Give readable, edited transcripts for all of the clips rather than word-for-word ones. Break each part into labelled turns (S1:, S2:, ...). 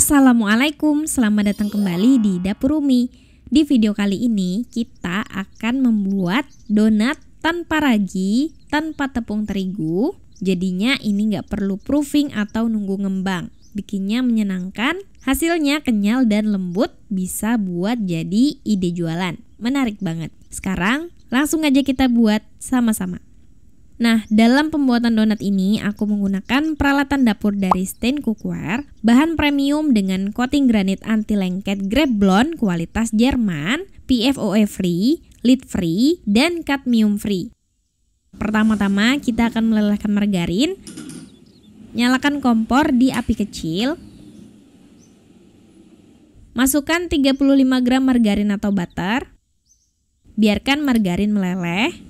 S1: Assalamualaikum, selamat datang kembali di Dapur Umi. Di video kali ini kita akan membuat donat tanpa ragi, tanpa tepung terigu. Jadinya ini nggak perlu proofing atau nunggu ngembang. Bikinnya menyenangkan, hasilnya kenyal dan lembut, bisa buat jadi ide jualan. Menarik banget. Sekarang langsung aja kita buat sama-sama. Nah, dalam pembuatan donat ini aku menggunakan peralatan dapur dari Stain Cookware, bahan premium dengan coating granit anti lengket Grapblon kualitas Jerman, PFOA free, lead free, dan cadmium free. Pertama-tama kita akan melelehkan margarin. Nyalakan kompor di api kecil. Masukkan 35 gram margarin atau butter. Biarkan margarin meleleh.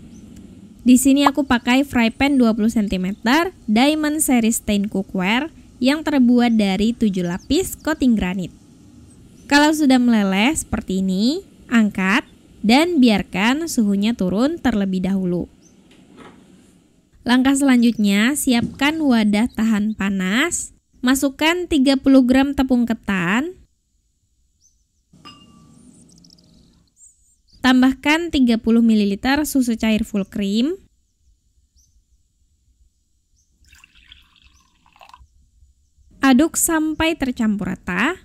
S1: Di sini aku pakai fry pan 20 cm Diamond Series Stain Cookware yang terbuat dari 7 lapis coating granit. Kalau sudah meleleh seperti ini, angkat dan biarkan suhunya turun terlebih dahulu. Langkah selanjutnya, siapkan wadah tahan panas. Masukkan 30 gram tepung ketan. Tambahkan 30 ml susu cair full cream. Aduk sampai tercampur rata.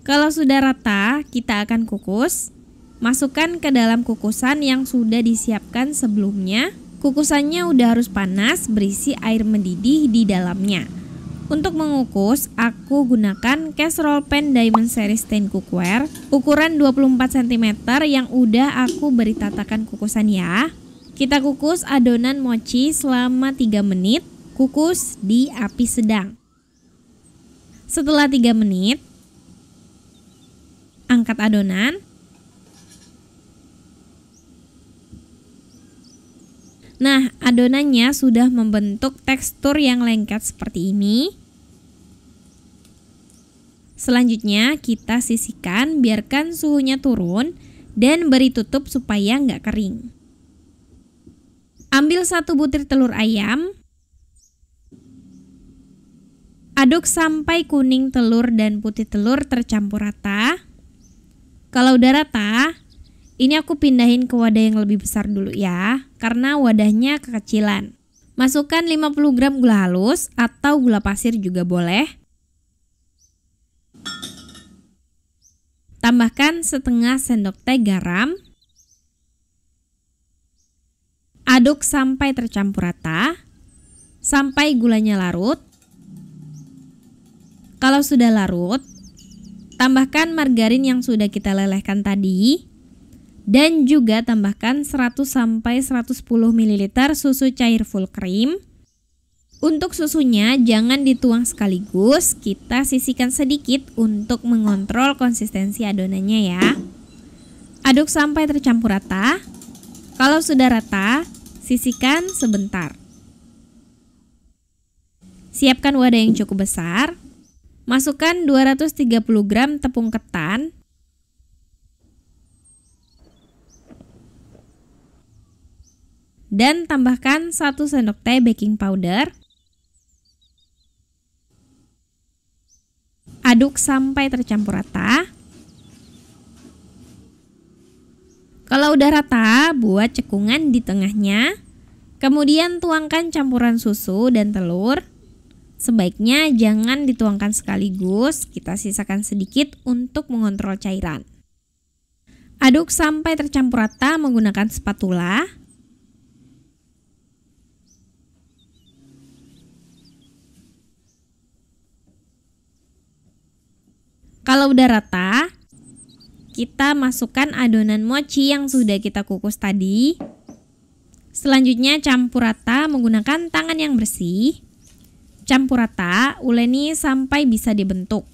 S1: Kalau sudah rata, kita akan kukus. Masukkan ke dalam kukusan yang sudah disiapkan sebelumnya. Kukusannya udah harus panas, berisi air mendidih di dalamnya. Untuk mengukus, aku gunakan casserole pan Diamond Series Stain Cookware ukuran 24 cm yang udah aku beri tatakan kukusan ya. Kita kukus adonan mochi selama 3 menit, kukus di api sedang. Setelah 3 menit, angkat adonan. Nah, adonannya sudah membentuk tekstur yang lengket seperti ini. Selanjutnya kita sisihkan, biarkan suhunya turun dan beri tutup supaya nggak kering. Ambil 1 butir telur ayam. Aduk sampai kuning telur dan putih telur tercampur rata. Kalau udah rata, ini aku pindahin ke wadah yang lebih besar dulu ya, karena wadahnya kekecilan. Masukkan 50 gram gula halus atau gula pasir juga boleh. Tambahkan setengah sendok teh garam. Aduk sampai tercampur rata, sampai gulanya larut. Kalau sudah larut, tambahkan margarin yang sudah kita lelehkan tadi. Dan juga tambahkan 100-110 ml susu cair full cream. Untuk susunya jangan dituang sekaligus, kita sisihkan sedikit untuk mengontrol konsistensi adonannya ya. Aduk sampai tercampur rata. Kalau sudah rata, sisihkan sebentar. Siapkan wadah yang cukup besar. Masukkan 230 gram tepung ketan. Dan tambahkan 1 sendok teh baking powder. Aduk sampai tercampur rata. Kalau udah rata, buat cekungan di tengahnya. Kemudian tuangkan campuran susu dan telur. Sebaiknya jangan dituangkan sekaligus, kita sisakan sedikit untuk mengontrol cairan. Aduk sampai tercampur rata menggunakan spatula. Kalau udah rata, kita masukkan adonan mochi yang sudah kita kukus tadi. Selanjutnya campur rata menggunakan tangan yang bersih. Campur rata, uleni sampai bisa dibentuk.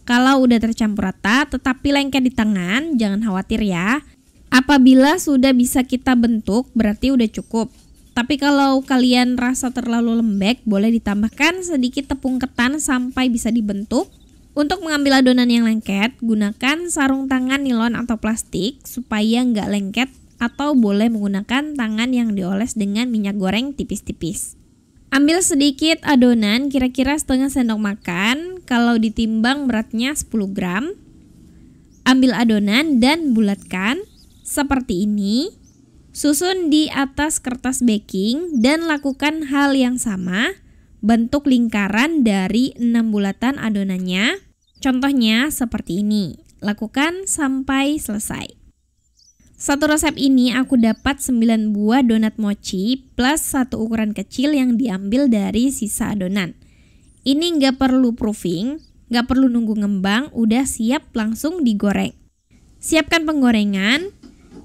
S1: Kalau udah tercampur rata tetapi lengket di tangan, jangan khawatir ya. Apabila sudah bisa kita bentuk, berarti udah cukup. Tapi kalau kalian rasa terlalu lembek, boleh ditambahkan sedikit tepung ketan sampai bisa dibentuk. Untuk mengambil adonan yang lengket, gunakan sarung tangan nilon atau plastik supaya nggak lengket atau boleh menggunakan tangan yang dioles dengan minyak goreng tipis-tipis. Ambil sedikit adonan kira-kira setengah sendok makan, kalau ditimbang beratnya 10 gram. Ambil adonan dan bulatkan seperti ini. Susun di atas kertas baking dan lakukan hal yang sama. Bentuk lingkaran dari 6 bulatan adonannya. Contohnya seperti ini. Lakukan sampai selesai. Satu resep ini aku dapat 9 buah donat mochi plus satu ukuran kecil yang diambil dari sisa adonan. Ini nggak perlu proofing, nggak perlu nunggu ngembang, udah siap langsung digoreng. Siapkan penggorengan,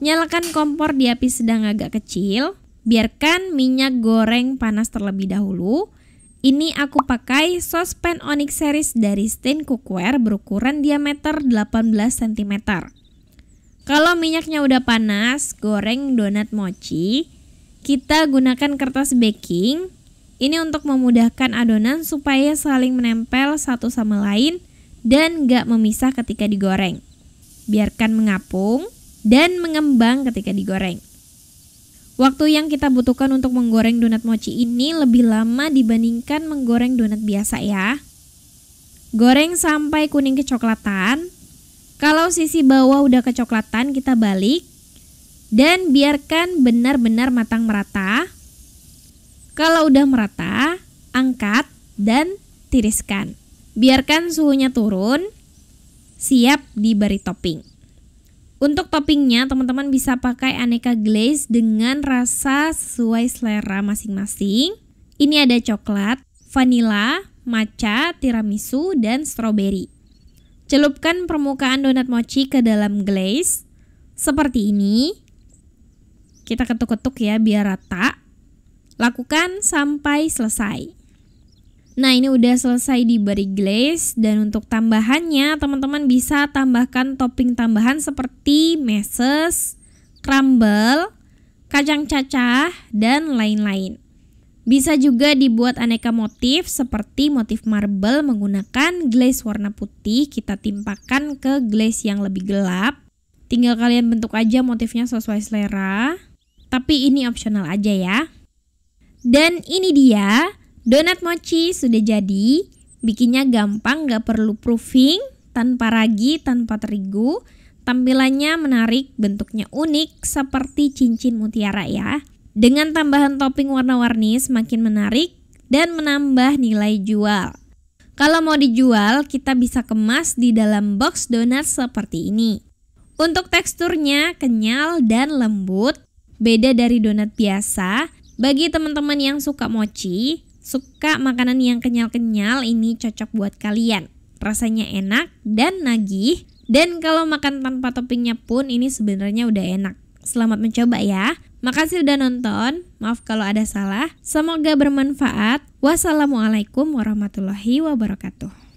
S1: nyalakan kompor di api sedang agak kecil, biarkan minyak goreng panas terlebih dahulu. Ini aku pakai sospen Onyx series dari Stain Cookware berukuran diameter 18 cm. Kalau minyaknya udah panas, goreng donat mochi. Kita gunakan kertas baking. Ini untuk memudahkan adonan supaya saling menempel satu sama lain dan gak memisah ketika digoreng. Biarkan mengapung dan mengembang ketika digoreng. Waktu yang kita butuhkan untuk menggoreng donat mochi ini lebih lama dibandingkan menggoreng donat biasa ya. Goreng sampai kuning kecoklatan. Kalau sisi bawah udah kecoklatan, kita balik dan biarkan benar-benar matang merata. Kalau udah merata, angkat dan tiriskan. Biarkan suhunya turun, siap diberi topping. Untuk toppingnya, teman-teman bisa pakai aneka glaze dengan rasa sesuai selera masing-masing. Ini ada coklat, vanila, matcha, tiramisu, dan strawberry. Celupkan permukaan donat mochi ke dalam glaze seperti ini. Kita ketuk-ketuk ya biar rata. Lakukan sampai selesai. Nah, ini udah selesai diberi glaze dan untuk tambahannya teman-teman bisa tambahkan topping tambahan seperti meses, crumble, kacang cacah, dan lain-lain. Bisa juga dibuat aneka motif seperti motif marble menggunakan glaze warna putih, kita timpakan ke glaze yang lebih gelap. Tinggal kalian bentuk aja motifnya sesuai selera, tapi ini opsional aja ya. Dan ini dia, donat mochi sudah jadi. Bikinnya gampang, gak perlu proofing, tanpa ragi, tanpa terigu. Tampilannya menarik, bentuknya unik seperti cincin mutiara ya. Dengan tambahan topping warna-warni semakin menarik dan menambah nilai jual. Kalau mau dijual, kita bisa kemas di dalam box donat seperti ini. Untuk teksturnya kenyal dan lembut, beda dari donat biasa. Bagi teman-teman yang suka mochi, suka makanan yang kenyal-kenyal, ini cocok buat kalian. Rasanya enak dan nagih, dan kalau makan tanpa toppingnya pun ini sebenarnya udah enak. Selamat mencoba ya. Makasih udah nonton. Maaf kalau ada salah. Semoga bermanfaat. Wassalamualaikum warahmatullahi wabarakatuh.